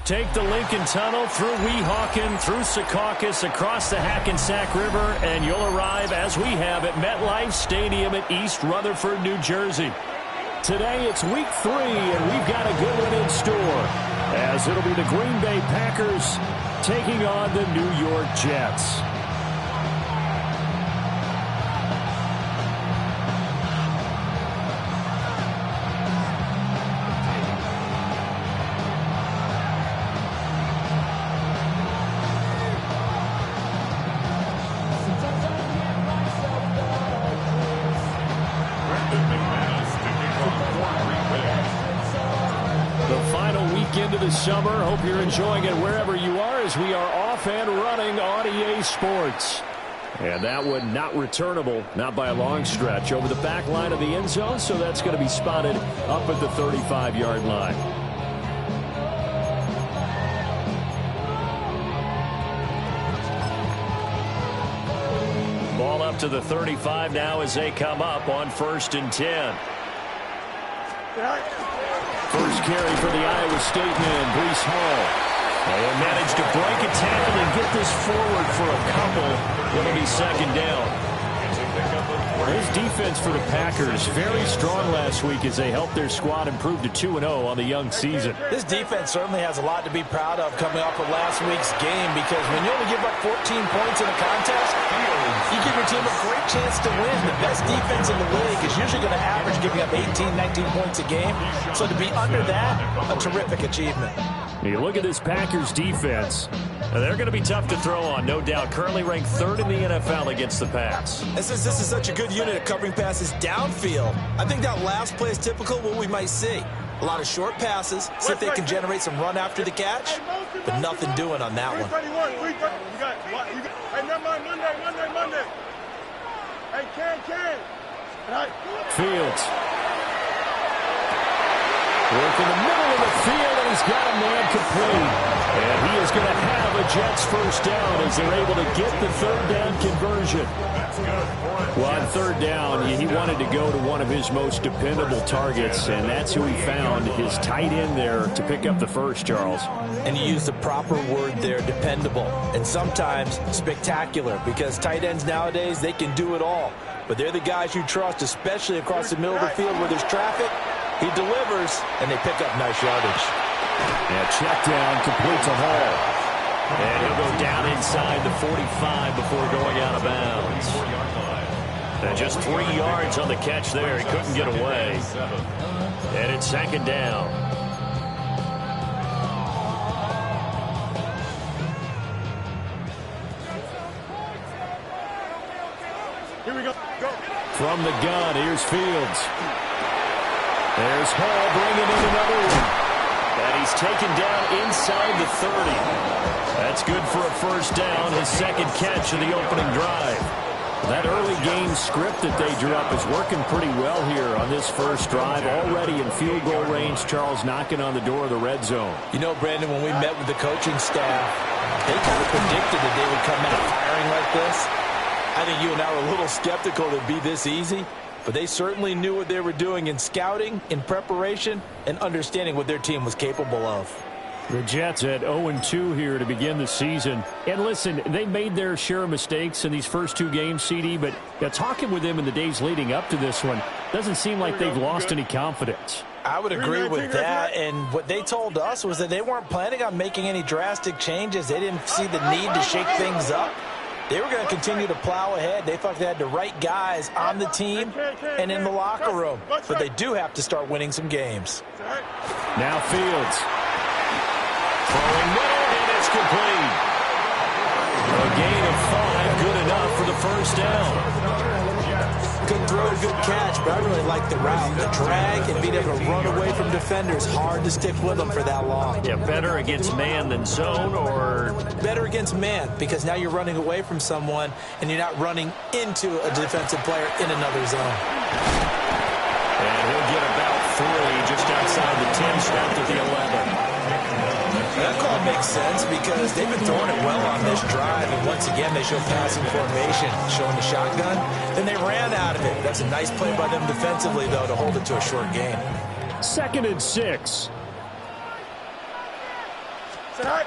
Take the Lincoln Tunnel through Weehawken, through Secaucus, across the Hackensack River, and you'll arrive, as we have, at MetLife Stadium at East Rutherford, New Jersey. Today it's week 3, and we've got a good one in store, as it'll be the Green Bay Packers taking on the New York Jets. Into the summer. Hope you're enjoying it wherever you are, as we are off and running on EA Sports. And that one not returnable, not by a long stretch, over the back line of the end zone, so that's going to be spotted up at the 35-yard line. Ball up to the 35 now as they come up on 1st and 10. First carry for the Iowa State man, Breece Hall. They managed to break a tackle and get this forward for a couple. It'll be 2nd down. His defense for the Packers, very strong last week as they helped their squad improve to 2-0 on the young season. This defense certainly has a lot to be proud of coming off of last week's game, because when you only give up 14 points in a contest, you give your team a great chance to win. The best defense in the league is usually going to average giving up 18, 19 points a game. So to be under that, a terrific achievement. You look at this Packers defense, they're going to be tough to throw on, no doubt. Currently ranked 3rd in the NFL against the pass. And since this is such a good unit at covering passes downfield, I think that last play is typical of what we might see. A lot of short passes, see if they can generate some run after the catch, but nothing doing on that one. Monday. Hey, Ken. Fields. Work in the middle of the field, and he's got a man complete. And he is going to have a Jets first down as they're able to get the 3rd down conversion. Well, on 3rd down, he wanted to go to one of his most dependable targets, and that's who he found, his tight end there, to pick up the first, Charles. And you used the proper word there, dependable, and sometimes spectacular, because tight ends nowadays, they can do it all. But they're the guys you trust, especially across the middle of the field where there's traffic. He delivers, and they pick up nice yardage. Yeah, check down, complete to Hall. And he'll go down inside the 45 before going out of bounds. And just 3 yards on the catch there. He couldn't get away. And it's 2nd down. Here we go. From the gun, here's Fields. There's Hall bringing in another one. And he's taken down inside the 30. That's good for a first down, his 2nd catch of the opening drive. That early game script that they drew up is working pretty well here on this first drive. Already in field goal range, Charles, knocking on the door of the red zone. You know, Brandon, when we met with the coaching staff, they kind of predicted that they would come out firing like this. I think you and I were a little skeptical that it'd be this easy. But they certainly knew what they were doing in scouting, in preparation, and understanding what their team was capable of. The Jets at 0-2 here to begin the season. And listen, they made their share of mistakes in these first 2 games, CD, but talking with them in the days leading up to this one, doesn't seem like they've lost any confidence. I would agree with that, and what they told us was that they weren't planning on making any drastic changes. They didn't see the need to shake things up. They were going to continue to plow ahead. They thought they had the right guys on the team and in the locker room. But they do have to start winning some games. Now Fields. Throwing middle, and it's complete. A gain of 5, good enough for the first down. Good throw, good catch, but I really like the route. The drag and being able to run away from defenders. Hard to stick with them for that long. Yeah, better against man than zone, or? Better against man, because now you're running away from someone and you're not running into a defensive player in another zone. And he'll get about 3 just outside the 10, stopped at the 11. That call makes sense because they've been throwing it well on this drive, and once again they show passing formation, showing the shotgun. Then they ran out of it. That's a nice play by them defensively, though, to hold it to a short gain. 2nd and 6. Sit high.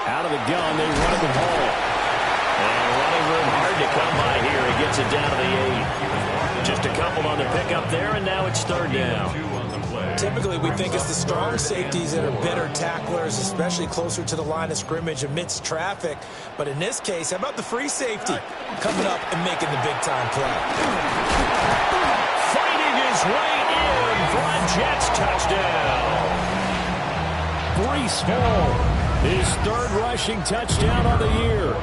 Out of the gun, they run it with Hall. And running room hard to come by here. He gets it down to the 8. Just a couple on the pickup there, and now it's third down. Typically, we think it's the strong safeties that are better tacklers, especially closer to the line of scrimmage amidst traffic. But in this case, how about the free safety coming up and making the big-time play? Fighting his way in for a Jets touchdown. Breece Hall, his third rushing touchdown of the year.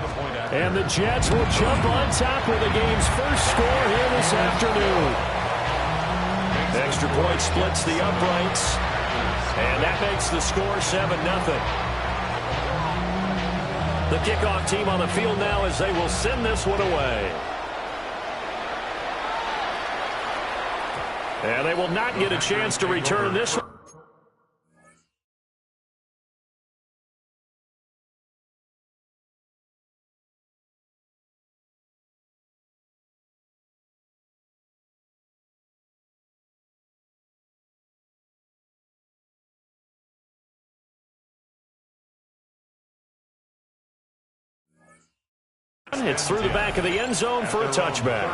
And the Jets will jump on top with the game's first score here this afternoon. Extra point splits the uprights, and that makes the score 7-0. The kickoff team on the field now as they will send this one away. And they will not get a chance to return this one. It's through the back of the end zone for a touchback.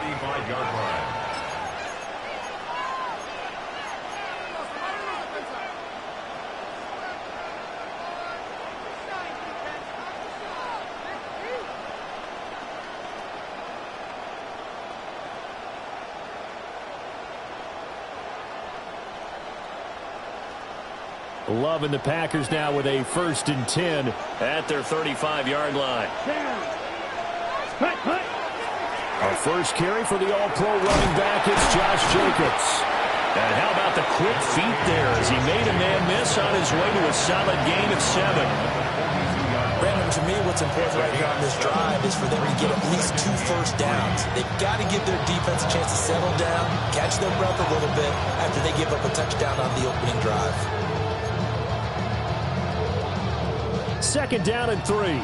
Love and the Packers now with a 1st and 10 at their 35-yard line. Our first carry for the All-Pro running back is Josh Jacobs. And how about the quick feet there as he made a man miss on his way to a solid gain of 7. Brandon, to me, what's important right here on this drive is for them to get at least 2 first downs. They've got to give their defense a chance to settle down, catch their breath a little bit after they give up a touchdown on the opening drive. 2nd down and 3.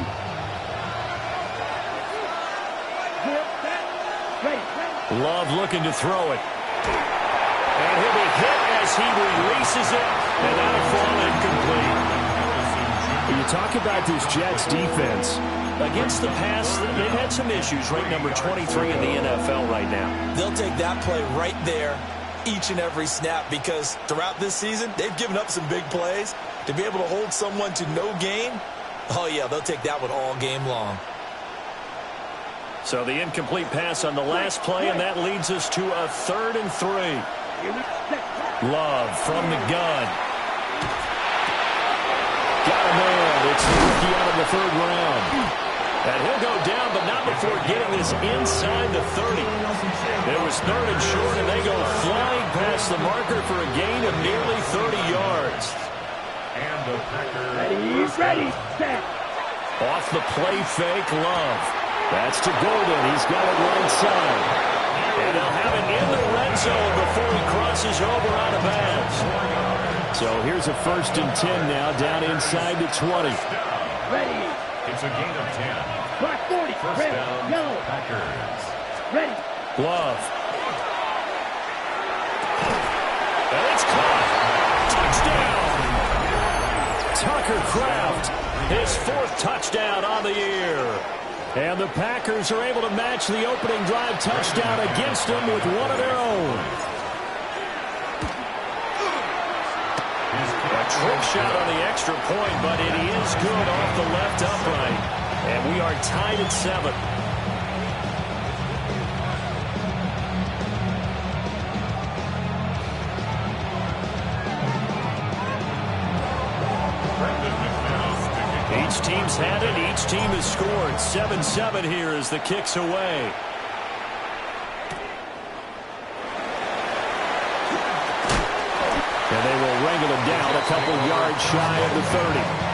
Love looking to throw it. And he'll be hit as he releases it. And that'll fall incomplete. When you talk about this Jets defense, against the pass, they've had some issues. Ranked number 23 in the NFL right now. They'll take that play right there each and every snap because throughout this season, they've given up some big plays. To be able to hold someone to no gain, oh yeah, they'll take that one all game long. So the incomplete pass on the last play, and that leads us to a 3rd and 3. Love from the gun. Got a man. It's the rookie out of the 3rd round. And he'll go down, but not before getting this inside the 30. It was 3rd and short, and they go flying past the marker for a gain of nearly 30 yards. And the Packers ready, set. Off the play fake, Love. That's to Golden. He's got it right side. And they'll have it in the red zone before he crosses over out of bounds. So here's a 1st and 10 now, down inside the 20. Ready. It's a gain of 10. Clock 40. First Ready. down, Go. Packers. Ready. Love. And it's caught. Touchdown. Tucker Kraft, his 4th touchdown on the year. And the Packers are able to match the opening drive touchdown against them with one of their own. A trick shot on the extra point, but it is good off the left upright. And we are tied at 7. Each team's had it. Each team has scored. 7-7 here as the kick's away. And they will wrangle him down a couple yards shy of the 30.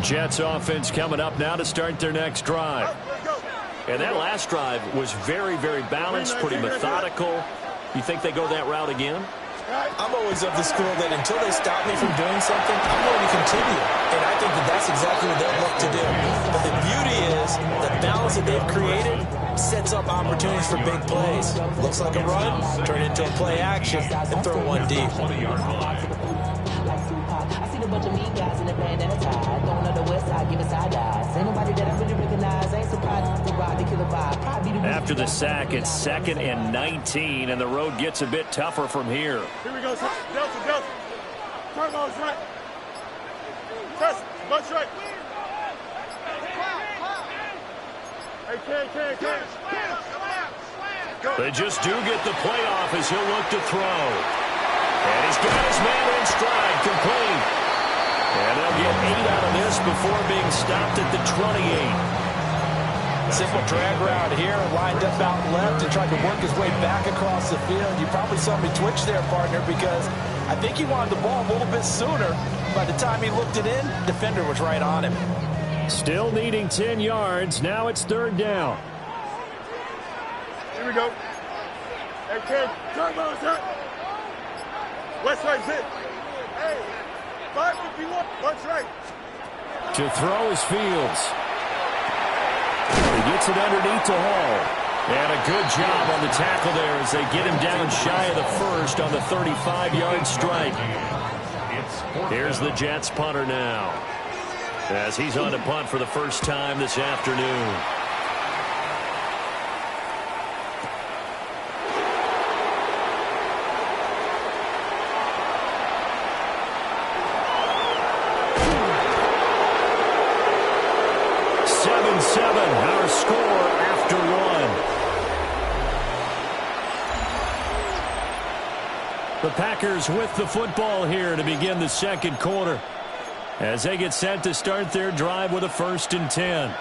Jets offense coming up now to start their next drive. And that last drive was very, very balanced, pretty methodical. You think they go that route again? I'm always of the school that until they stop me from doing something, I'm going to continue. And I think that that's exactly what they'll look to do. But the beauty is the balance that they've created sets up opportunities for big plays. Looks like a run, turn it into a play action, and throw one deep. I see the bunch of mean guys in the band and a tie. Going on the west side, giving side eyes. Ain't nobody that I really recognize. Ain't surprised to ride the killer vibe. After the sack, it's 2nd and 19, and the road gets a bit tougher from here. Here we go, sir. Delta. Turbo's right. Test, much right. Hey, Ken. They just do get the playoff as he'll look to throw. And he's got his man in stride, complete. And they'll get 8 out of this before being stopped at the 28. Simple drag route here, lined up out left and tried to work his way back across the field. You probably saw me twitch there, partner, because I think he wanted the ball a little bit sooner. By the time he looked it in, defender was right on him. Still needing 10 yards. Now it's 3rd down. Here we go. Hey, Ken, Turbo's hit. West right's hit. Hey, 551, much right. To throw is Fields. He gets it underneath to Hall. And a good job on the tackle there as they get him down shy of the first on the 35-yard strike. Here's the Jets punter now, as he's on to punt for the first time this afternoon. Our score after one. The Packers with the football here to begin the second quarter as they get set to start their drive with a 1st and 10.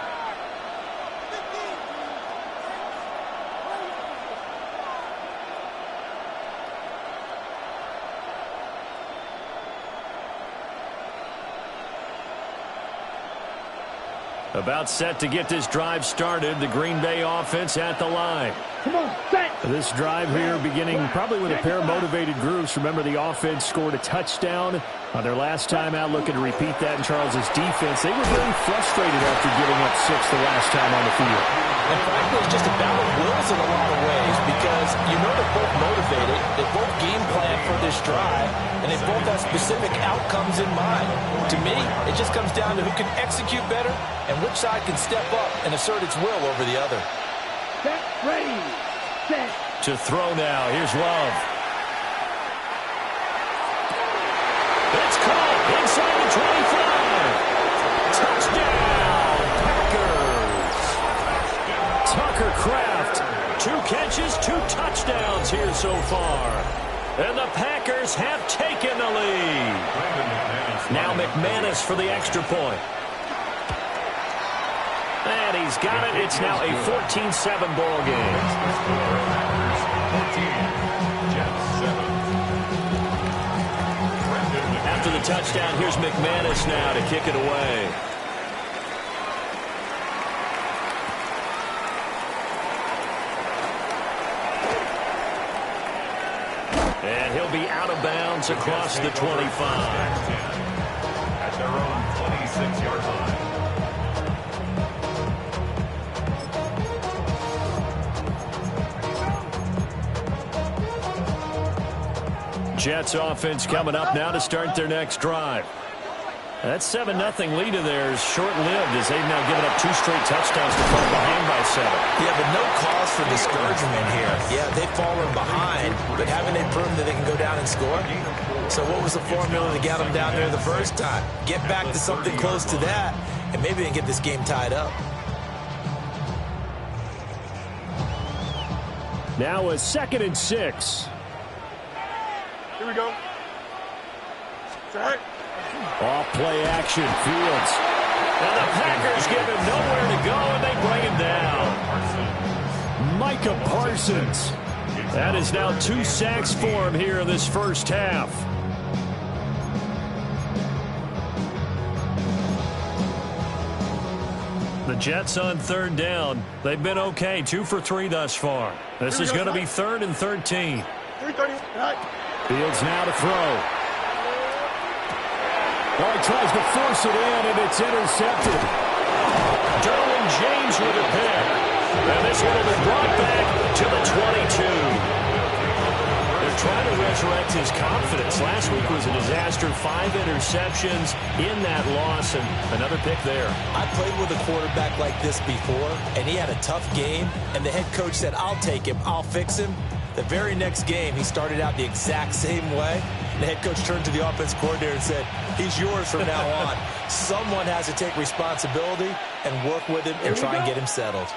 About set to get this drive started. The Green Bay offense at the line. Come on, set. This drive here beginning probably with a pair of motivated groups. Remember, the offense scored a touchdown on their last time out, looking to repeat that in Charles's defense. They were very frustrated after giving up 6 the last time on the field. And frankly, it's just a battle of wills in a lot of ways because you know they're both motivated, they both game plan for this drive, and they both have specific outcomes in mind. To me, it just comes down to who can execute better and which side can step up and assert its will over the other. Set, ready, set. To throw now. Here's Love. It's caught inside the 25. Touchdown, Packers. Tucker Kraft, 2 catches, 2 touchdowns here so far. And the Packers have taken the lead. Now McManus for the extra point. And he's got it. It's now a 14-7 ball game. After the touchdown, here's McManus now to kick it away. And he'll be out of bounds across the 25. At their own 26-yard line. Jets offense coming up now to start their next drive. That 7-0 lead of theirs short-lived as they've now given up 2 straight touchdowns to fall behind by 7. Yeah, but no cause for discouragement here. Yeah, they've fallen behind, but haven't they proven that they can go down and score? So what was the formula to get them down there the first time? Get back to something close to that, and maybe they can get this game tied up. Now a 2nd and 6. Here we go. Set. Off play action, Fields. And the Packers give him nowhere to go, and they bring him down. Micah Parsons. That is now 2 sacks for him here in this first half. The Jets on 3rd down. They've been okay, 2 for 3 thus far. This is going to be 3rd and 13. Fields now to throw. Oh, he tries to force it in, and it's intercepted. Derwin James with a pick. And this one will be brought back to the 22. They're trying to resurrect his confidence. Last week was a disaster. 5 interceptions in that loss, and another pick there. I played with a quarterback like this before, and he had a tough game, and the head coach said, I'll take him, I'll fix him. The very next game, he started out the exact same way. The head coach turned to the offense coordinator and said, he's yours from now on. Someone has to take responsibility and work with him and try and get him settled.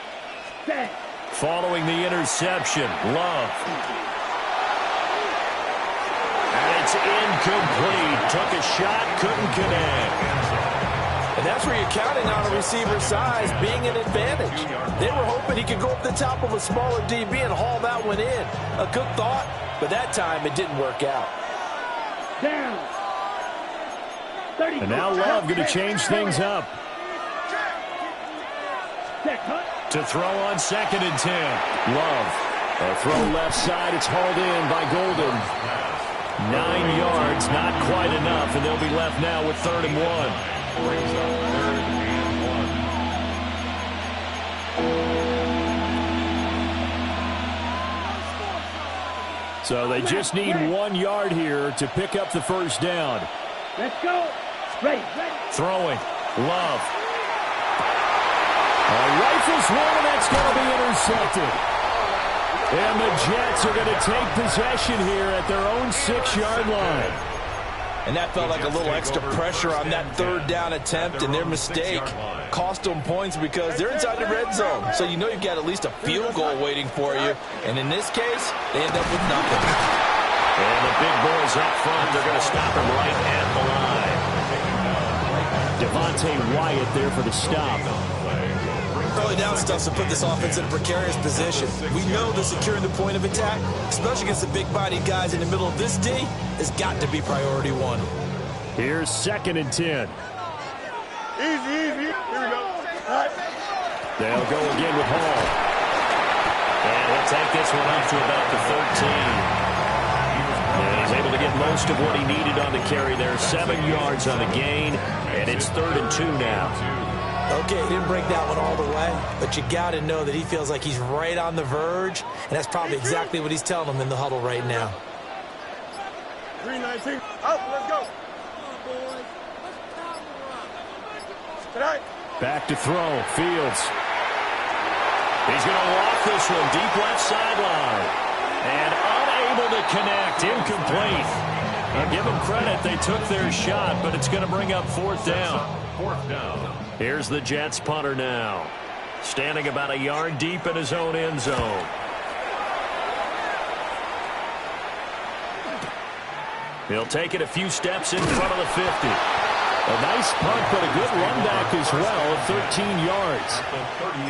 Following the interception, Love. And it's incomplete. Took a shot, couldn't connect. And that's where you're counting on a receiver's size being an advantage. They were hoping he could go up the top of a smaller DB and haul that one in. A good thought, but that time it didn't work out. Down. And now Love going to change things up. To throw on 2nd and 10. Love. A throw left side. It's hauled in by Golden. 9 yards, not quite enough, and they'll be left now with 3rd and 1. So they just need 1 yard here to pick up the first down. Let's go. Ready. Throwing. Love. Rifles one, and that's going to be intercepted. And the Jets are going to take possession here at their own 6-yard line. And that felt like a little extra pressure on that 3rd down attempt, and their mistake cost them points because they're inside the red zone. So you know you've got at least a field goal waiting for you. And in this case, they end up with nothing. And the big boys up front, they're going to stop him right at the line. Devontae Wyatt there for the stop. Early down stuff to put this offense in a precarious position. We know that securing the point of attack, especially against the big-bodied guys in the middle of this D, has got to be priority 1. Here's 2nd and 10. Easy. Here we go. All right. They'll go again with Hall. And he'll take this one up to about the 13. And he's able to get most of what he needed on the carry there. 7 yards on the gain, and it's 3rd and 2 now. Okay, he didn't break that one all the way, but you got to know that he feels like he's right on the verge, and that's probably exactly what he's telling them in the huddle right now. 319. Out, let's go. Tonight. Back to throw. Fields. He's going to walk this one deep left sideline. And unable to connect. Incomplete. I'll give them credit. They took their shot, but it's going to bring up 4th down. 4th down. Here's the Jets punter now. Standing about a yard deep in his own end zone. He'll take it a few steps in front of the 50. A nice punt, but a good run back as well of 13 yards.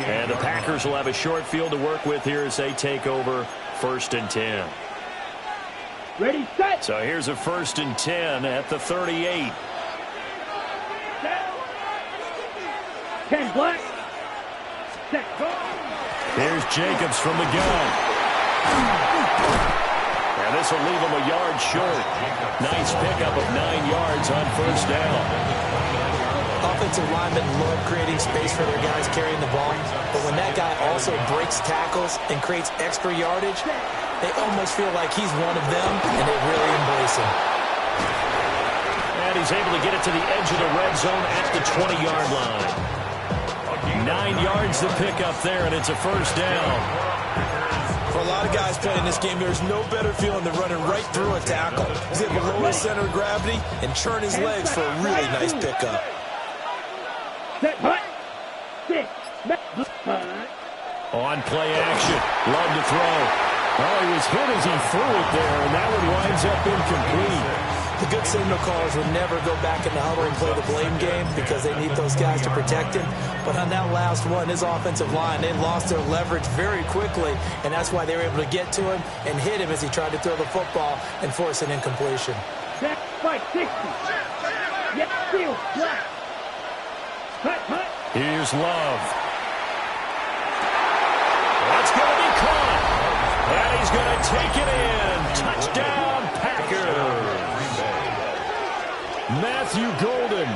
And the Packers will have a short field to work with here as they take over 1st and 10. Ready, set. So here's a 1st and 10 at the 38. 10 black. Set, go. Here's Jacobs from the gun. And this will leave him a yard short. Nice pickup of 9 yards on 1st down. Offensive linemen love creating space for their guys carrying the ball, but when that guy also breaks tackles and creates extra yardage, they almost feel like he's one of them, and they really embrace him. And he's able to get it to the edge of the red zone at the 20-yard line. 9 yards to pick up there, and it's a 1st down. For a lot of guys playing this game, there's no better feeling than running right through a tackle. He's able to lower his center of gravity and churn his legs for a really nice pickup. Set, hut. 6. On play action. Love to throw. Oh, he was hit as he threw it there, and that one winds up incomplete. The good signal callers would never go back in the huddle and play the blame game because they need those guys to protect him. But on that last one, his offensive line, they lost their leverage very quickly, and that's why they were able to get to him and hit him as he tried to throw the football and force an incompletion. Set, fight, 60. Yep, field, black. Hut, hut. Here's Love. That's going to be caught. And he's going to take it in. Matthew Golden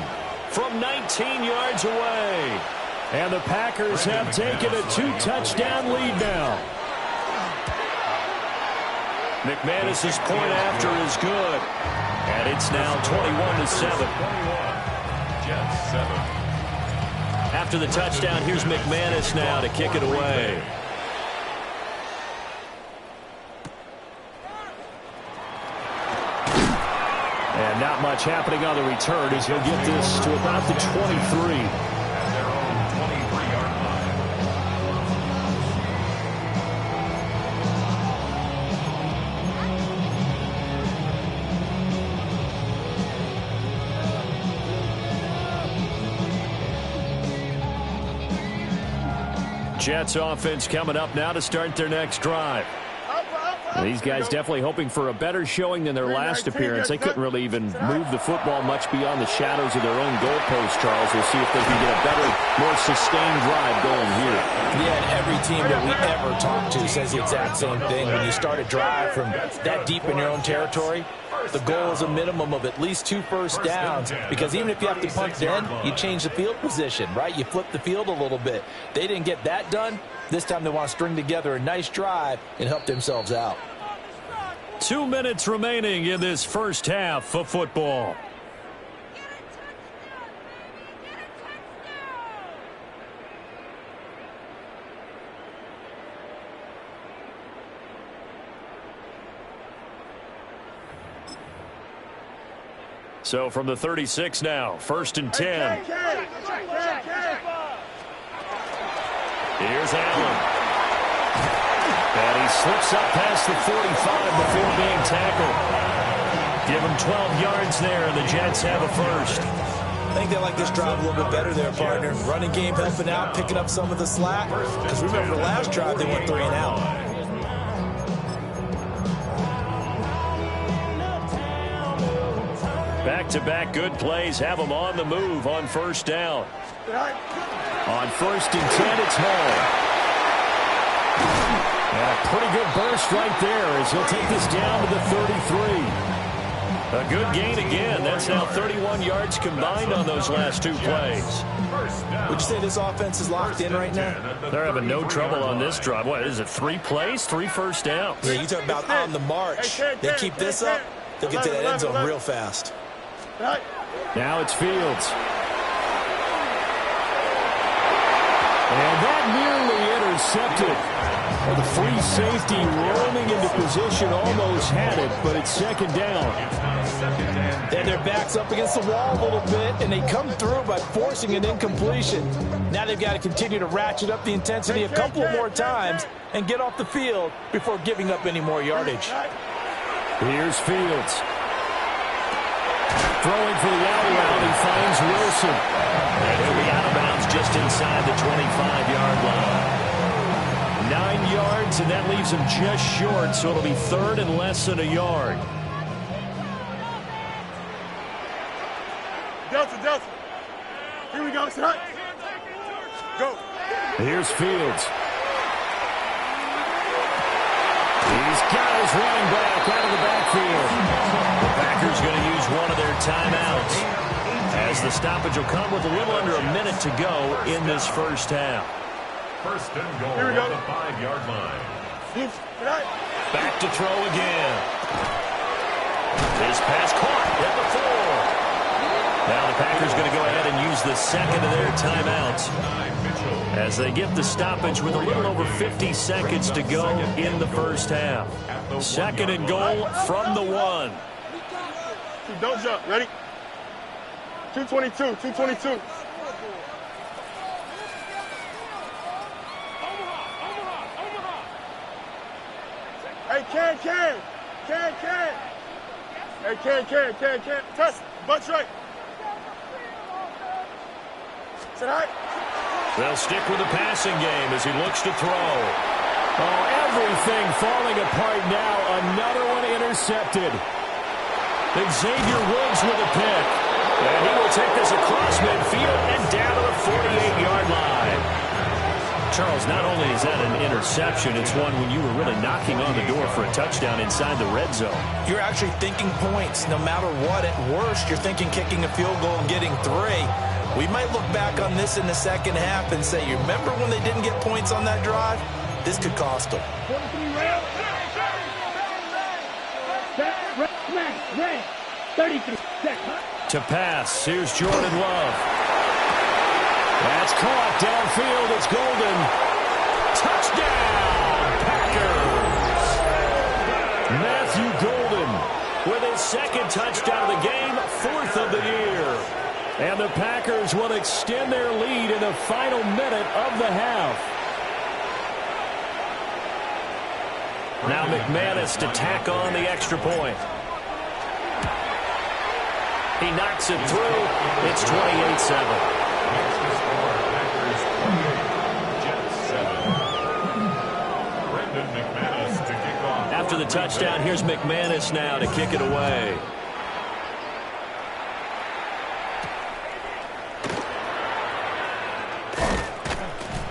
from 19 yards away. And the Packers have taken a 2-touchdown lead now. McManus's point after is good. And it's now 21-7. Jets 7. After the touchdown, here's McManus now to kick it away. And not much happening on the return as he'll get this to about the 23. Jets offense coming up now to start their next drive. These guys definitely hoping for a better showing than their last appearance. They couldn't really even move the football much beyond the shadows of their own goalpost, Charles. We'll see if they can get a better, more sustained drive going here. Yeah, and every team that we ever talk to says the exact same thing. When you start a drive from that deep in your own territory, the goal is a minimum of at least 2 first downs, because even if you have to punt then, you change the field position, right? You flip the field a little bit. They didn't get that done. This time they want to string together a nice drive and help themselves out. 2 minutes remaining in this first half of football. So from the 36 now, 1st and 10. Here's Allen. And he slips up past the 45 before being tackled. Give him 12 yards there, and the Jets have a first. I think they like this drive a little bit better there, partner. Running game helping out, picking up some of the slack. Because remember, the last drive they went 3 and out. Back-to-back good plays have them on the move on first down. On 1st and 10, it's Hall. And a pretty good burst right there as he'll take this down to the 33. A good gain again. That's now 31 yards combined on those last 2 plays. Would you say this offense is locked in right now? They're having no trouble on this drive. What is it, 3 plays, 3 first downs? Yeah, you talk about on the march. They keep this up, they'll get to that end zone real fast. Now it's Fields. And that nearly intercepted. Well, the free safety roaming into position almost had it, but it's 2nd down. Then their back's up against the wall a little bit, and they come through by forcing an incompletion. Now they've got to continue to ratchet up the intensity a couple more times and get off the field before giving up any more yardage. Here's Fields. Throwing for the out route, he finds Wilson. And he'll be out of bounds just inside the 25-yard line. 9 yards, and that leaves him just short, so it'll be 3rd and less than a yard. Delta. Here we go, son. Go. Here's Fields. He's got his running back out of the backfield. The Packers going to use one of their timeouts, as the stoppage will come with a little under a minute to go in this first half. 1st and goal Here we go. on the 5-yard line. Back to throw again. His pass caught at the 4. Now the Packers going to go ahead and use the 2nd of their timeouts as they get the stoppage with a little over 50 seconds to go in the first half. 2nd and goal from the 1. Don't jump. Ready? 222. Hey, can. Hey, can. Test. Bunch right. Sit high. They'll stick with the passing game as he looks to throw. Oh, everything falling apart now. Another one intercepted. Xavier Woods with a pick. And he will take this across midfield and down to the 48-yard line. Charles, not only is that an interception, it's one when you were really knocking on the door for a touchdown inside the red zone. You're actually thinking points. No matter what, at worst, you're thinking kicking a field goal and getting 3. We might look back on this in the second half and say, you remember when they didn't get points on that drive? This could cost them. Ready. 33 seconds. To pass, here's Jordan Love. That's caught downfield. It's Golden. Touchdown, Packers. Matthew Golden with his second touchdown of the game, 4th of the year. And the Packers will extend their lead in the final minute of the half. Now McManus to tack on the extra point. He knocks it through. It's 28-7. After the touchdown, here's McManus now to kick it away.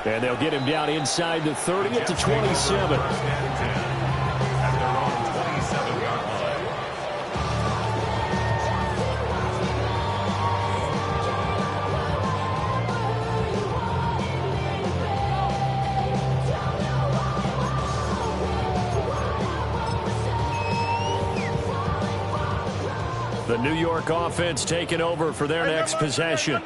And they'll get him down inside the 30 at the 27. The New York offense taking over for their next possession.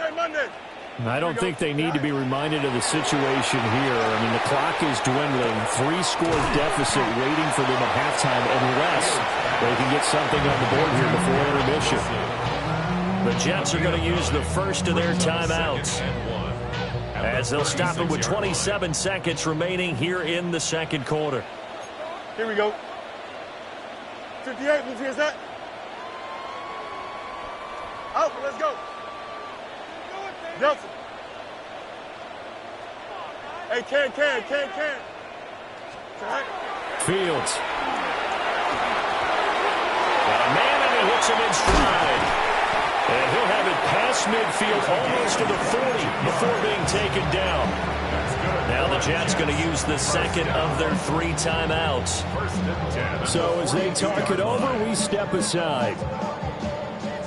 I don't think they need to be reminded of the situation here. I mean, the clock is dwindling. 3-score deficit waiting for them at halftime unless they can get something on the board here before intermission. The Jets are going to use the first of their timeouts as they'll stop it with 27 seconds remaining here in the second quarter. Here we go. 58, move here, set. Out, let's go. Nelson. Hey, can. Fields. Got a man and he hits him in stride. And he'll have it past midfield almost to the 40 before being taken down. Now the Jets going to use the second of their 3 timeouts. So as they talk it over, we step aside.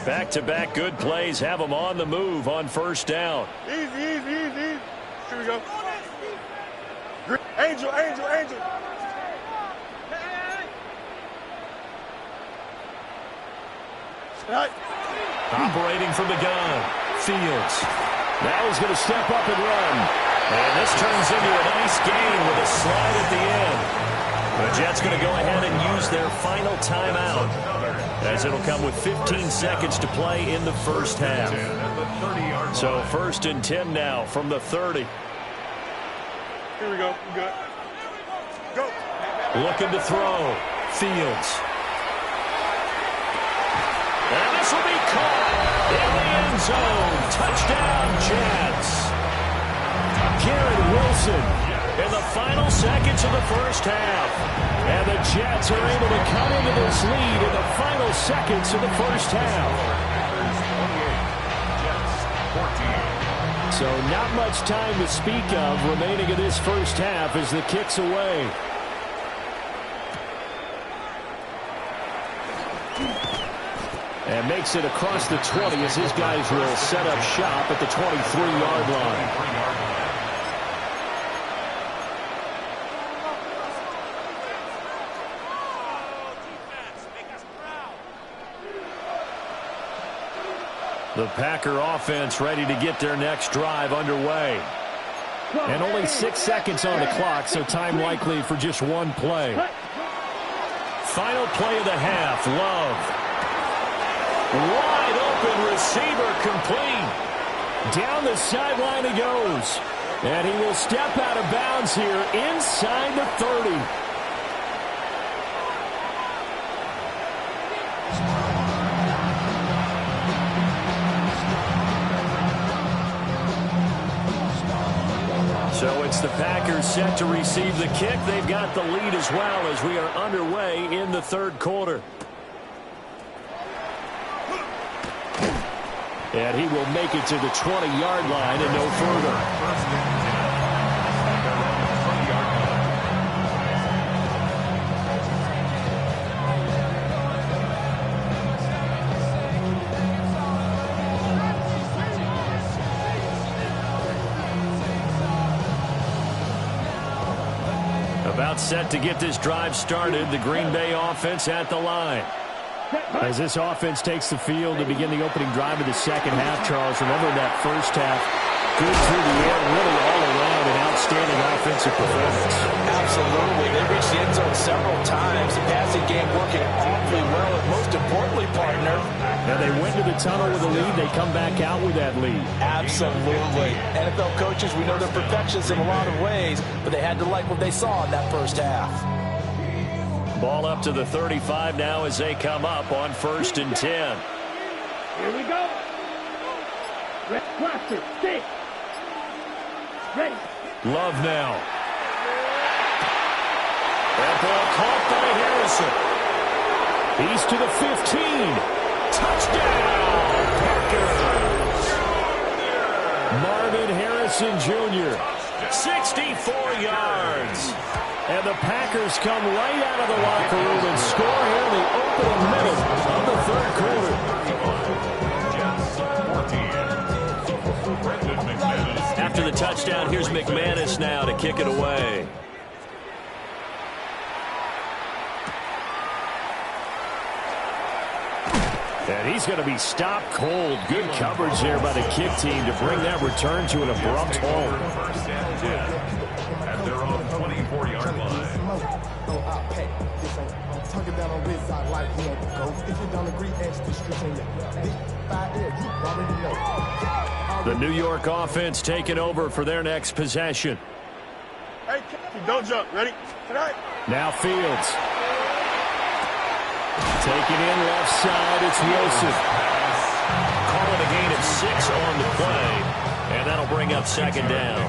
Back-to-back good plays have them on the move on first down. Easy. Here we go. Angel. Operating from the gun. Fields. Now he's going to step up and run. And this turns into a nice gain with a slide at the end. The Jets going to go ahead and use their final timeout, as it'll come with 15 seconds to play in the first half. So 1st and 10 now from the 30. Here we go. Good. Go. Looking to throw. Fields. And this will be caught in the end zone. Touchdown, Jets. Garrett Wilson in the final seconds of the first half. And the Jets are able to come into this lead in the final seconds of the first half. So not much time to speak of remaining in this first half as the kick's away. And makes it across the 20 as his guys will set up shop at the 23-yard line. The Packer offense ready to get their next drive underway. And only 6 seconds on the clock, so time likely for just one play. Final play of the half, Love. Wide open receiver complete. Down the sideline he goes. And he will step out of bounds here inside the 30. So it's the Packers set to receive the kick. They've got the lead as well as we are underway in the third quarter. And he will make it to the 20-yard line and no further. Timeout set to get this drive started. The Green Bay offense at the line. As this offense takes the field to begin the opening drive of the second half, Charles, remember that first half, good through the air, really all around an outstanding offensive performance. Absolutely. They reached the end zone several times. The passing game working awfully well, and most importantly, partner. Now they went to the tunnel with a lead. They come back out with that lead. Absolutely. NFL coaches, we know they're perfectionists in a lot of ways, but they had to like what they saw in that first half. Ball up to the 35 now as they come up on 1st and 10. Here we go. Red cluster, stick. Ready. Love now. That ball caught by Harrison. He's to the 15. Touchdown, Packers. Marvin Harrison Jr., 64 yards. And the Packers come right out of the locker room and score here in the opening minute of the third quarter. After the touchdown, here's McManus now to kick it away. And he's going to be stopped cold. Good coverage there by the kick team to bring that return to an abrupt halt. First and 10 at their own 24-yard line. The New York offense taking over for their next possession. Hey, don't jump. Ready? Tonight. Now Fields. Taking in left side, it's Wilson. Calling a gain of 6 on the play, and that'll bring up second down.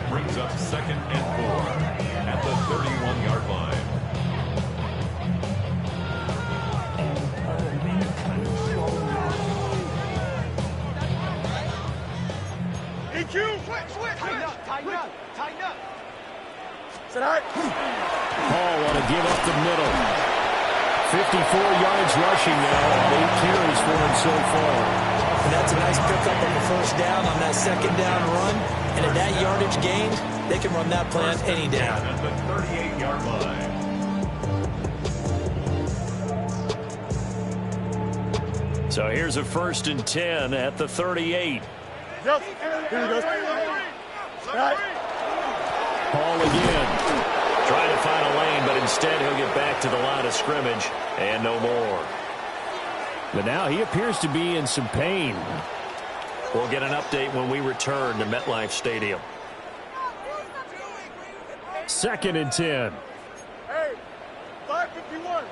Brings up 2nd and 4 at the 31-yard line. EQ. Tighten up. Tonight. Paul want to give up the middle. 54 yards rushing now, 8 carries for him so far. And that's a nice pickup on the first down on that second down run. And at that yardage gain, they can run that plan any down. At the 38-yard line. So here's a 1st and 10 at the 38. Here he goes. Paul again. Trying to find a lane, but instead he'll get back to the line of scrimmage and no more. But now he appears to be in some pain. We'll get an update when we return to MetLife Stadium. 2nd and 10. Hey, 551.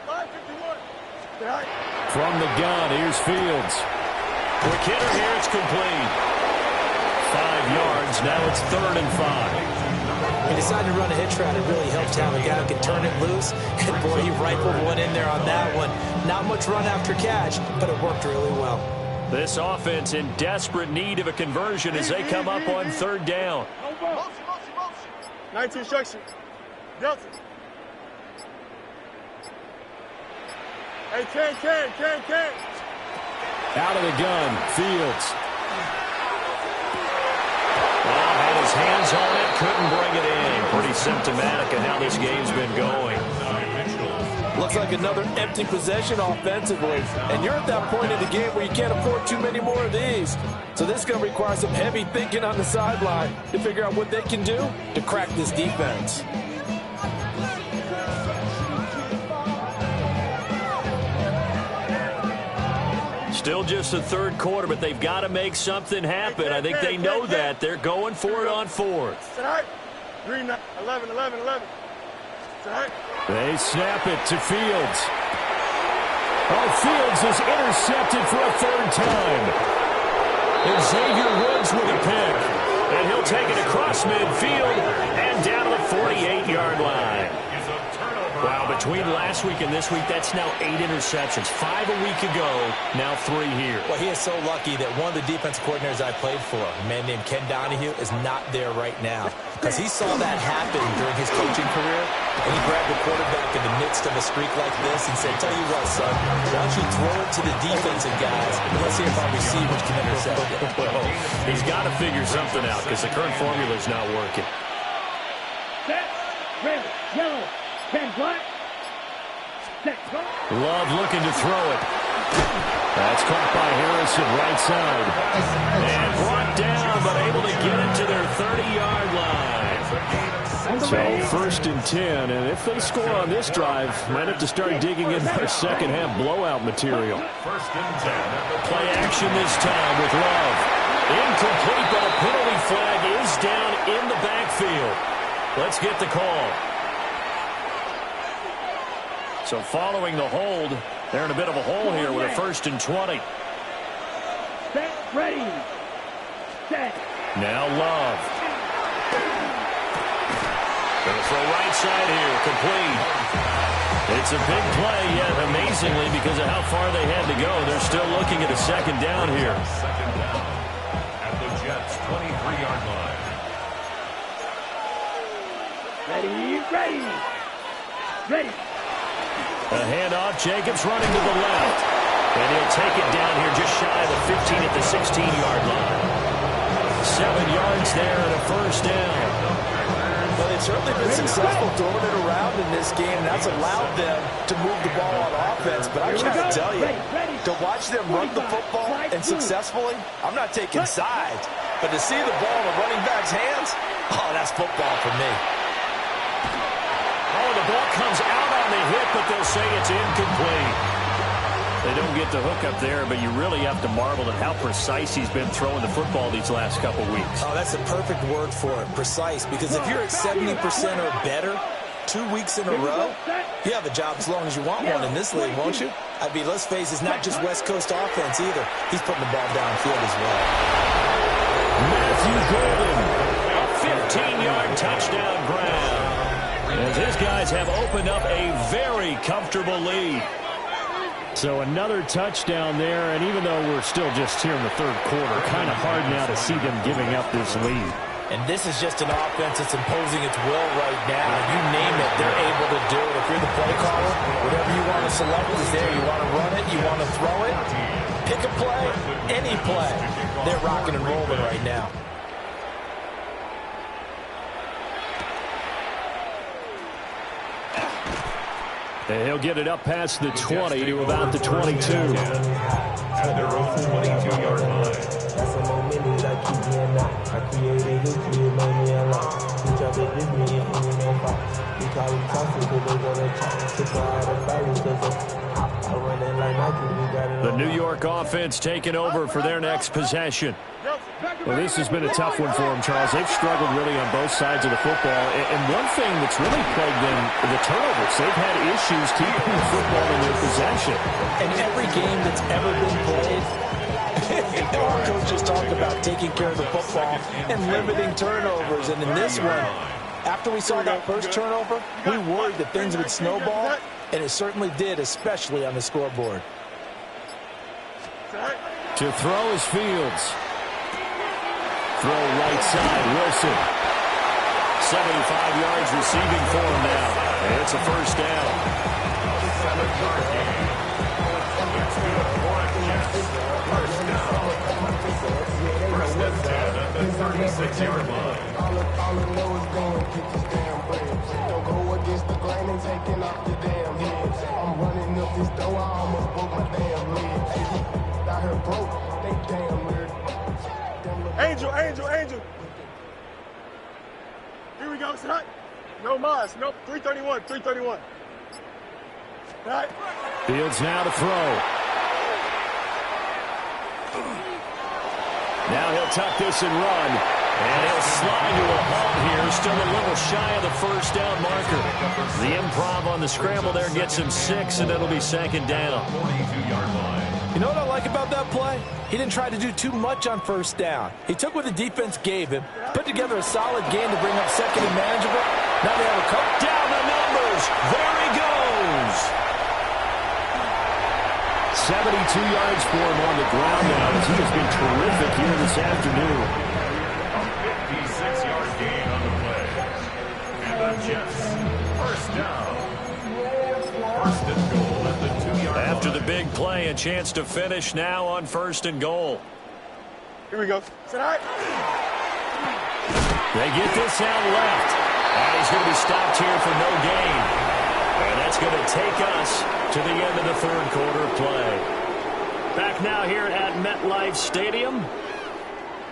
From the gun, here's Fields. Quick hitter here, it's complete. 5 yards, now it's 3rd and 5. He decided to run a hitch route. It really helped to have a guy who can turn it loose. And, boy, he rifled one in there on that one. Not much run after catch, but it worked really well. This offense in desperate need of a conversion as they come up on 3rd down. 19 instruction. Delta. Hey, can. Out of the gun, Fields. Had his hands on it, couldn't bring it in. Pretty symptomatic of how this game's been going. Looks like another empty possession offensively. And you're at that point in the game where you can't afford too many more of these. So this is going to require some heavy thinking on the sideline to figure out what they can do to crack this defense. Still just the third quarter, but they've got to make something happen. I think they know that. They're going for it on 4th. Tonight. Green 11. Tonight. They snap it to Fields. Oh, Fields is intercepted for a 3rd time. And Xavier Woods with a pick. And he'll take it across midfield and down to the 48-yard line. Wow, between last week and this week, that's now 8 interceptions. 5 a week ago, now 3 here. Well, he is so lucky that one of the defensive coordinators I played for, a man named Ken Donahue, is not there right now. Because he saw that happen during his coaching career, and he grabbed the quarterback in the midst of a streak like this and said, tell you what, son, why don't you throw it to the defensive guys, and let's see if our receivers can intercept it. Well, he's got to figure something out because the current formula is not working. Set, red, yellow. Love looking to throw it. That's caught by Harrison, right side. And brought down, but able to get it to their 30-yard line. So 1st and 10, and if they score on this drive, might have to start digging in their second-half blowout material. 1st and 10. Play action this time with Love. Incomplete, but a penalty flag is down in the backfield. Let's get the call. So following the hold, they're in a bit of a hole here with a 1st and 20. Set, ready, set. Now Love. Gonna throw right side here, complete. It's a big play, yet amazingly, because of how far they had to go, they're still looking at a 2nd down here. Second down at the Jets' 23-yard line. Ready, ready, ready. A handoff, Jacobs running to the left. And he'll take it down here just shy of the 15 at the 16-yard line. 7 yards there and a 1st down. Well, they've certainly been successful throwing it around in this game, and that's allowed them to move the ball on offense. But I got to tell you, to watch them run the football and successfully, I'm not taking sides. But to see the ball in the running back's hands, oh, that's football for me. Oh, the ball comes out on the hit, but they'll say it's incomplete. They don't get the hook up there, but you really have to marvel at how precise he's been throwing the football these last couple weeks. Oh, that's the perfect word for it, precise. Because if you're at 70% or better 2 weeks in a row, you have a job as long as you want one in this league, won't you? I mean, let's face it, it's not just West Coast offense either. He's putting the ball downfield as well. Matthew Golden, a 15-yard touchdown grab. As his guys have opened up a very comfortable lead. So another touchdown there, and even though we're still just here in the 3rd quarter, kind of hard now to see them giving up this lead. And this is just an offense that's imposing its will right now. You name it, they're able to do it. If you're the play caller, whatever you want to select is there. You want to run it, you want to throw it, pick a play, any play. They're rocking and rolling right now. And he'll get it up past the 20 to about the 22. At their own 22-yard line. That's a moment that keep me in line. I created history, it made me alive. You try to diss me, you ain't no fight. You call them toxic, cause they gonna try to fly out of balance, cause I run it like Nike, we got it. The New York offense taking over for their next possession. Well, this has been a tough one for them, Charles. They've struggled really on both sides of the football. And one thing that's really plagued them, the turnovers. They've had issues keeping the football in their possession. And every game that's ever been played, our coaches talked about taking care of the football and limiting turnovers. And in this one, after we saw that first turnover, we worried that things would snowball, and it certainly did, especially on the scoreboard. To throw is Fields. Throw right side, Wilson. 75 yards receiving for him now. And it's a 1st down. 7-yard gain. It's good for a Jets. 1st down. 1st and 10 at the 36-yard line. All I know is going to get this damn bread. Don't go against the grain and taking off your damn head. I'm running up this door, I almost broke my damn leg. Out here broke, they damn weird. Angel, Angel, Angel. Here we go, son. No mas. Nope. 331, 331. All right. Fields now to throw. Now he'll tuck this and run. And he'll slide to a halt here. Still a little shy of the 1st down marker. The improv on the scramble there gets him 6, and it'll be 2nd down. 42-yard line. You know what I like about that play? He didn't try to do too much on 1st down. He took what the defense gave him, put together a solid game to bring up 2nd and manageable. Now they have a couple. Down the numbers. There he goes. 72 yards for him on the ground now, as he has been terrific here this afternoon. A 56-yard gain on the play. And the Jets, 1st down. 1st and goal at the 2-yard line. After the big play, a chance to finish now on 1st and goal. Here we go. Sit right. They get this out left. And he's going to be stopped here for no gain. And that's going to take us to the end of the third quarter of play. Back now here at MetLife Stadium.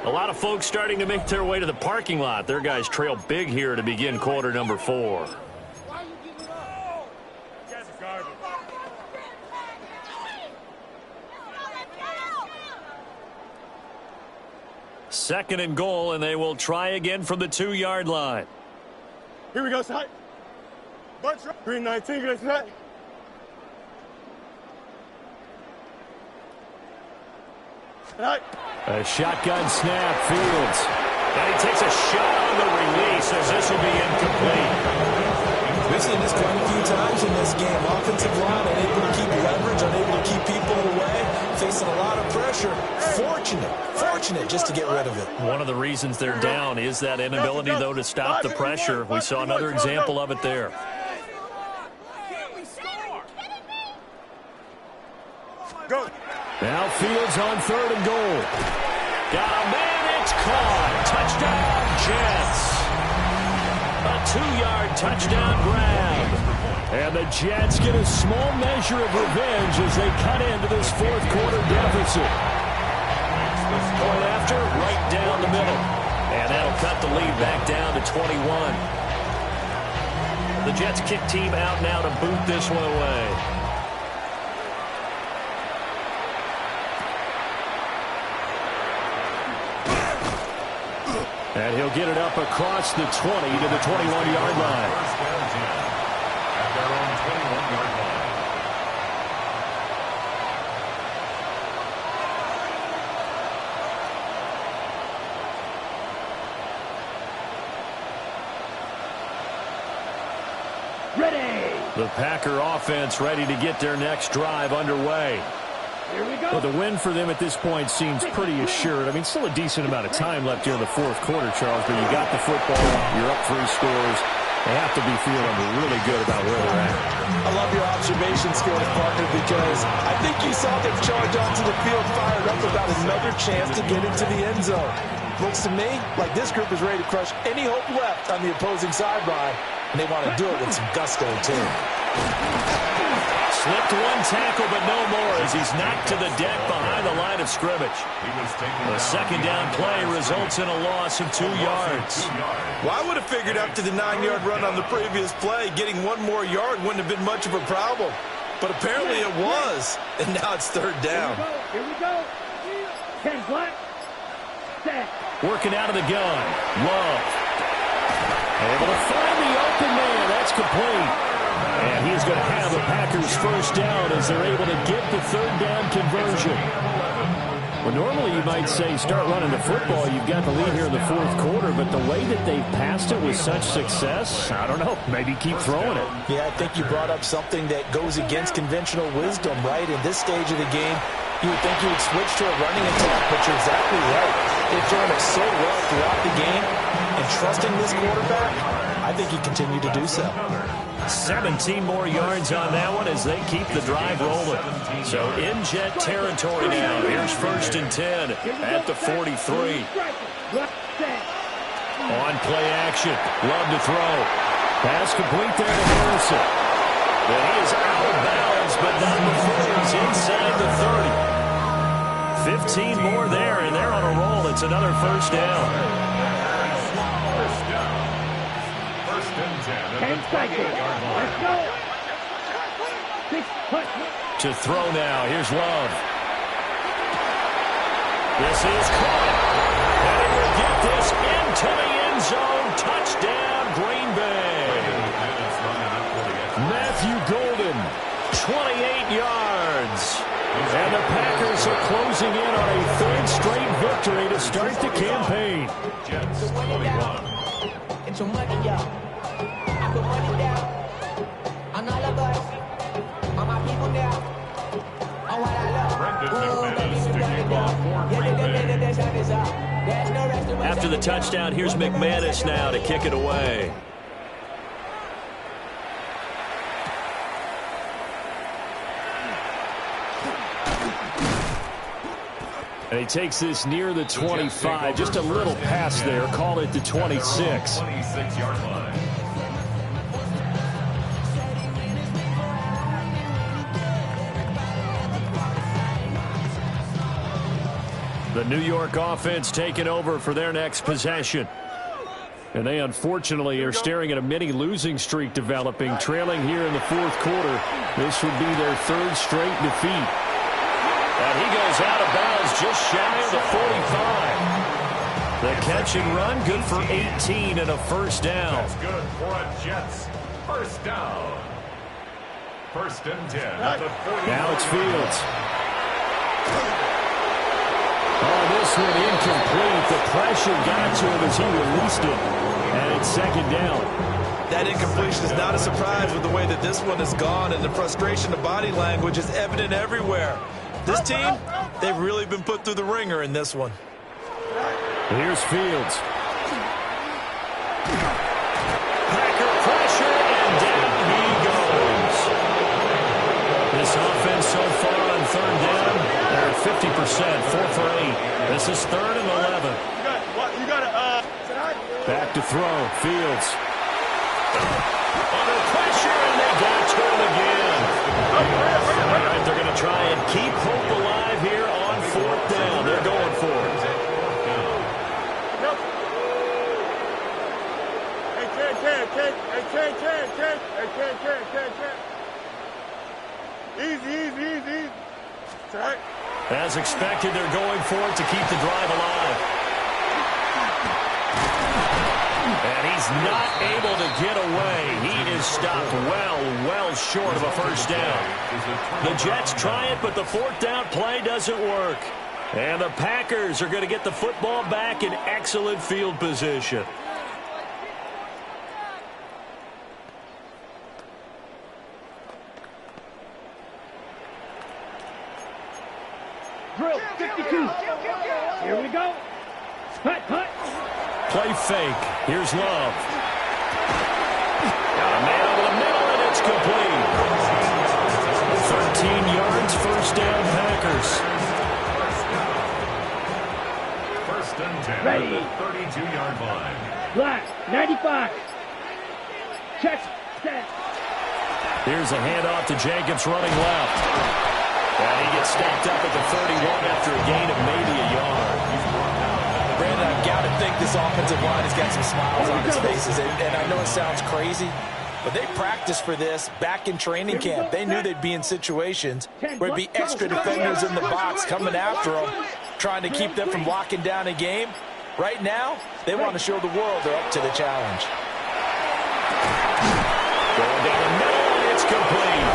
A lot of folks starting to make their way to the parking lot. Their guys trail big here to begin quarter number 4. Second and goal, and they will try again from the 2-yard line. Here we go, side. Green 19, good set. A shotgun snap, Fields. And he takes a shot on the release as this will be incomplete. We've seen this quite a few times in this game. Offensive line unable to keep leverage, unable to keep people away, facing a lot of pressure. Fortunate just to get rid of it. One of the reasons they're down is that inability, though, to stop the pressure. We saw another example of it there. Go. Now Fields on third and goal. Got a man, it's caught. Touchdown, Jets. A 2-yard touchdown grab. And the Jets get a small measure of revenge as they cut into this fourth quarter deficit. Point after, right down the middle. And that'll cut the lead back down to 21. The Jets kick team out now to boot this one away. And he'll get it up across the 20 to the 21-yard line. First down, Jets. At their own 21-yard line. Ready. The Packer offense ready to get their next drive underway. Here we go. Well, the win for them at this point seems pretty assured. I mean, still a decent amount of time left here in the fourth quarter, Charles, but you got the football, you're up 3 scores. They have to be feeling really good about where they're at. I love your observation skills, partner, because I think you saw them charge onto the field fired up about another chance to get into the end zone. Looks to me like this group is ready to crush any hope left on the opposing sideline, and they want to do it with some gusto, too. Slipped one tackle, but no more as he's knocked to the deck behind the line of scrimmage. The second down play results in a loss of 2 yards. Well, I would have figured after the 9-yard run on the previous play, getting 1 more yard wouldn't have been much of a problem. But apparently it was, and now it's third down. Here we go. 10 black. Set. Working out of the gun. Love. Able to find the open man. That's complete. And he's going to have the Packers first down as they're able to get the third down conversion. Well, normally you might say start running the football. You've got the lead here in the fourth quarter, but the way that they've passed it with such success, I don't know, maybe keep throwing it. Yeah, I think you brought up something that goes against conventional wisdom, right? In this stage of the game, you would think you would switch to a running attack, but you're exactly right. They've done it so well throughout the game, and trusting this quarterback, I think you continue to do so. 17 more yards on that one as they keep the drive rolling. So in Jet territory now. Here's first and 10 at the 43. On play action. Love to throw. Pass complete there to Harrison. But he is out of bounds, but not before he's inside the 30. 15 more there, and they're on a roll. It's another first down. 10 seconds. Let's go. 6 push. To throw now. Here's Love. This is caught. And he will get this into the end zone. Touchdown, Green Bay. Matthew Golden, 28 yards. And the Packers are closing in on a third straight victory to start the campaign. Jets 21. Get your money, y'all. Put money down on all of us, on my people now, on what I love. After the touchdown, here's McManus now to kick it away. And he takes this near the 25. Just a little pass there. Call it the 26. 26-yard line. The New York offense taking over for their next possession. And they unfortunately are staring at a mini losing streak developing, trailing here in the fourth quarter. This would be their third straight defeat. And he goes out of bounds just shy of the 45. The catch and run, good for 18 and a first down. That's good for a Jets first down. First and 10 at the 40. Now it's Fields. Oh, this one incomplete. The pressure got to him as he released it. And it's second down. That incompletion is not a surprise with the way that this one has gone, and the frustration of body language is evident everywhere. This team, they've really been put through the ringer in this one. Here's Fields. Packer pressure, and down he goes. This offense so far on third down, they're at 50%, 4 for 8. This is third and 11. Back to throw, Fields. Under pressure, and they got to him again. All right, they're going to try and keep hope alive here on fourth down. They're going for it. Easy. As expected, they're going for it to keep the drive alive. And he's not able to get away. He is stopped well short of a first down. The Jets try it, but the fourth down play doesn't work. And the Packers are going to get the football back in excellent field position. Drill 52. Here we go. Hut. Play fake. Here's Love. Got a man over the middle, and it's complete. 13 yards, first down, Packers. First and 10 Ready. at the 32-yard line. Black 95. Check. Set. Here's a handoff to Jacobs running left. And he gets stopped up at the 31 after a gain of maybe a yard. Brandon, I've got to think this offensive line has got some smiles on its faces. And I know it sounds crazy, but they practiced for this back in training camp. They knew they'd be in situations where there'd be extra defenders in the box coming after them, trying to keep them from locking down a game. Right now, they want to show the world they're up to the challenge. Going down the middle, and it's complete.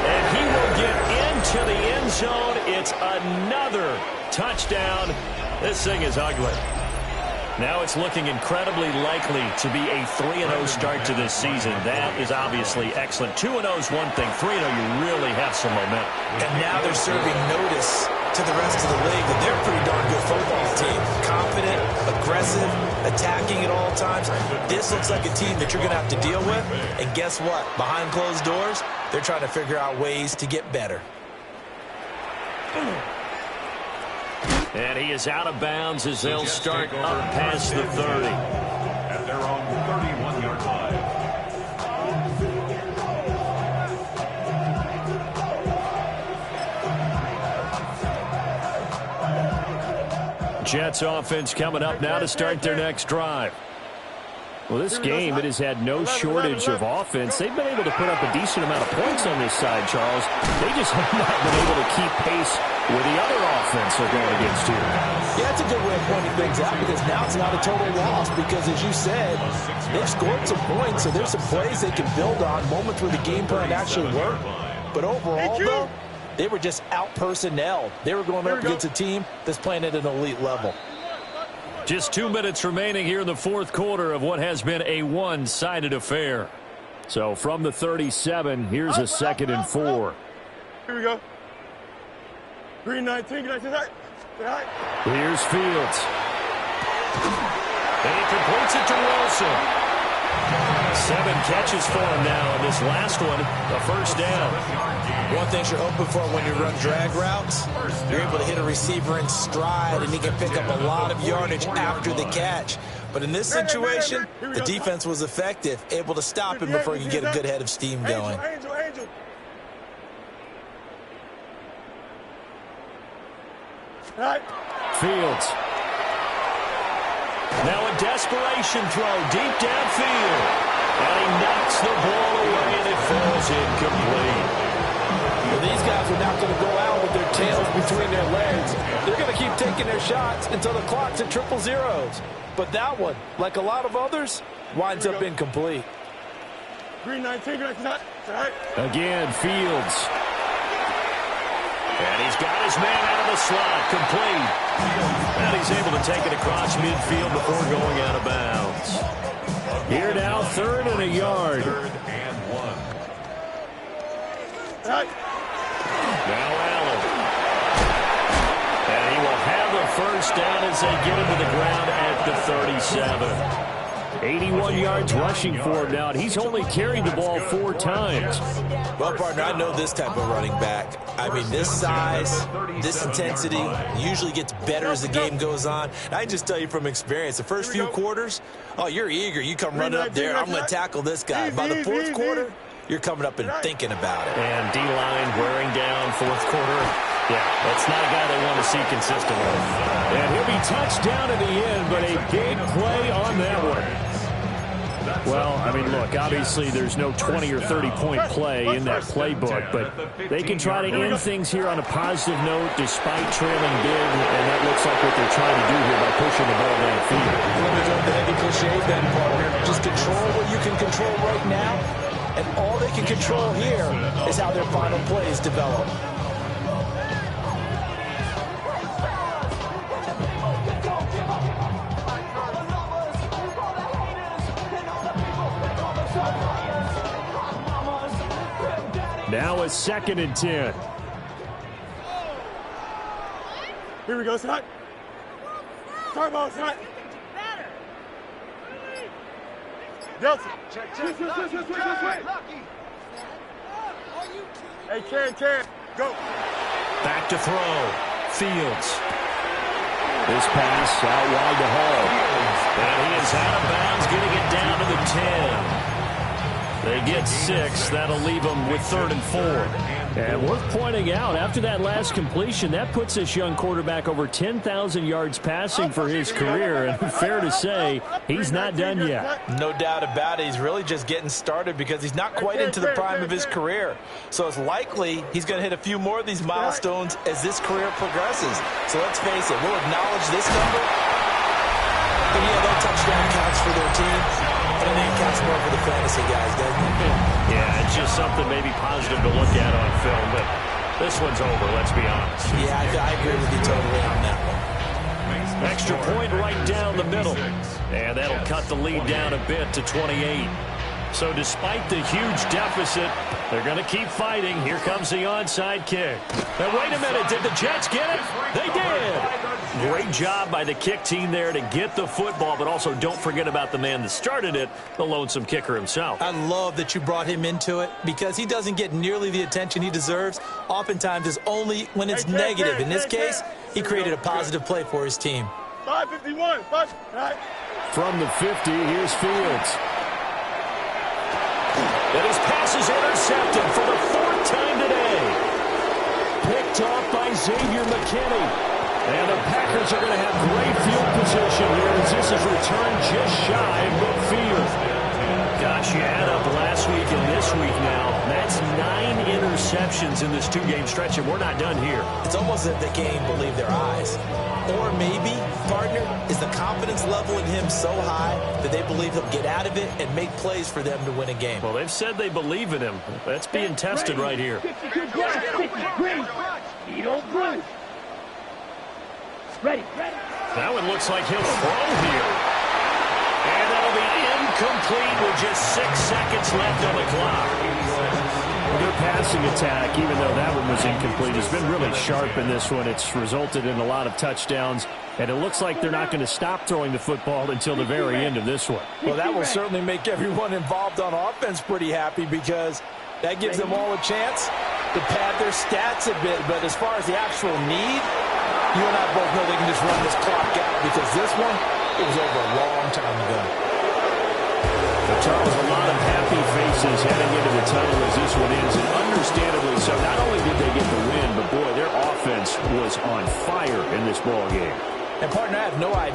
And he will get into the end zone. It's another touchdown. This thing is ugly. Now it's looking incredibly likely to be a 3-0 start to this season. That is obviously excellent. 2-0 is one thing. 3-0, you really have some momentum. And now they're serving notice to the rest of the league that they're a pretty darn good football team. Confident, aggressive, attacking at all times. This looks like a team that you're going to have to deal with. And guess what? Behind closed doors, they're trying to figure out ways to get better. And he is out of bounds as they'll start up past the 30. At their own 31-yard line. Jets offense coming up now to start their next drive. Well, this game, it has had no shortage of offense. They've been able to put up a decent amount of points on this side, Charles. They just have not been able to keep pace with the other offense they're going against here. Yeah, that's a good way of pointing things out, because now it's not a total loss, because as you said, they've scored some points, so there's some plays they can build on, moments where the game plan actually worked. But overall, though, they were just out-personnelled. They were going up against a team that's playing at an elite level. Just 2 minutes remaining here in the fourth quarter of what has been a one-sided affair. So from the 37, here's a 2nd and 4. Here we go. Green 19, Here's Fields. And he completes it to Wilson. 7 catches for him now, and this last one, a first down. One thing you're hoping for when you run drag routes, you're able to hit a receiver in stride, and he can pick up a lot of yardage after the catch. But in this situation, the defense was effective, able to stop him before he could get a good head of steam going. Angel. Fields. Now a desperation throw deep downfield. And he knocks the ball away, and it falls incomplete. Well, these guys are not going to go out with their tails between their legs. They're going to keep taking their shots until the clock's at triple zeros. But that one, like a lot of others, winds up incomplete. Green 19, Again, Fields. And he's got his man out of the slot, complete. And he's able to take it across midfield before going out of bounds. Here now, 3rd and a yard. 3rd and 1. Now Allen. And he will have the first down as they get him to the ground at the 37. 81 yards rushing for him now, and he's only carried the ball 4 times. Well, partner, I know this type of running back. I mean, this size, this intensity usually gets better as the game goes on. And I can just tell you from experience, the first few quarters, oh, you're eager. You come running up there, I'm going to tackle this guy. By the 4th quarter, you're coming up and thinking about it. And D-line wearing down 4th quarter. Yeah, that's not a guy they want to see consistently. And he'll be touched down at the end, but a big play on that one. Well, I mean, look, obviously there's no 20 or 30-point play in that playbook, but they can try to end things here on a positive note despite trailing big, and that looks like what they're trying to do here by pushing the ball downfield. Let me go to the heavy cliche then, partner. Just control what you can control right now, and all they can control here is how their final plays develop. Now a 2nd and 10. Here we go, Scott. Start ball, Scott. Delta. Switch. Hey, Ken. Go. Back to throw. Fields. This pass out wide to Hall. And he is out of bounds, getting it down to the 10. They get 6. That'll leave them with 3rd and 4. And worth pointing out, after that last completion, that puts this young quarterback over 10,000 yards passing for his career. And fair to say, he's not done yet. No doubt about it. He's really just getting started because he's not quite into the prime of his career. So it's likely he's going to hit a few more of these milestones as this career progresses. So let's face it, we'll acknowledge this number. But yeah, that touchdown counts for their team. But I think it counts more for the fantasy guys, doesn't it? Yeah, it's just something maybe positive to look at on film, but this one's over, let's be honest. Yeah, I agree with you totally on that one. Extra point right down the middle. And that'll cut the lead down a bit to 28. So despite the huge deficit, they're going to keep fighting. Here comes the onside kick. Now, wait a minute. Did the Jets get it? They did. Great job by the kick team there to get the football, but also don't forget about the man that started it, the lonesome kicker himself. I love that you brought him into it because he doesn't get nearly the attention he deserves. Oftentimes it's only when it's negative. In this case, he created a positive play for his team. 551. From the 50, here's Fields. And his pass is intercepted for the 4th time today. Picked off by Xavier McKinney. And the Packers are going to have great field position here as this is returned just shy of midfield. Gosh, you add up last week and this week now. That's 9 interceptions in this 2-game stretch, and we're not done here. It's almost as if they can't even believe their eyes. Or maybe, partner, is the confidence level in him so high that they believe he'll get out of it and make plays for them to win a game. Well, they've said they believe in him. That's being tested right here. You don't run. Ready. Now it looks like he'll throw here. And that'll be incomplete with just 6 seconds left on the clock. Their passing attack, even though that one was incomplete, has been really sharp in this one. It's resulted in a lot of touchdowns, and it looks like they're not going to stop throwing the football until the very end of this one. Well, that will certainly make everyone involved on offense pretty happy because that gives them all a chance to pad their stats a bit. But as far as the actual need, you and I both know they can just run this clock out because this one, it was over a long time ago. But Charles, a lot of happy faces pieces heading into the tunnel as this one ends, and understandably so. Not only did they get the win, but, boy, their offense was on fire in this ball game. And, partner, I have no idea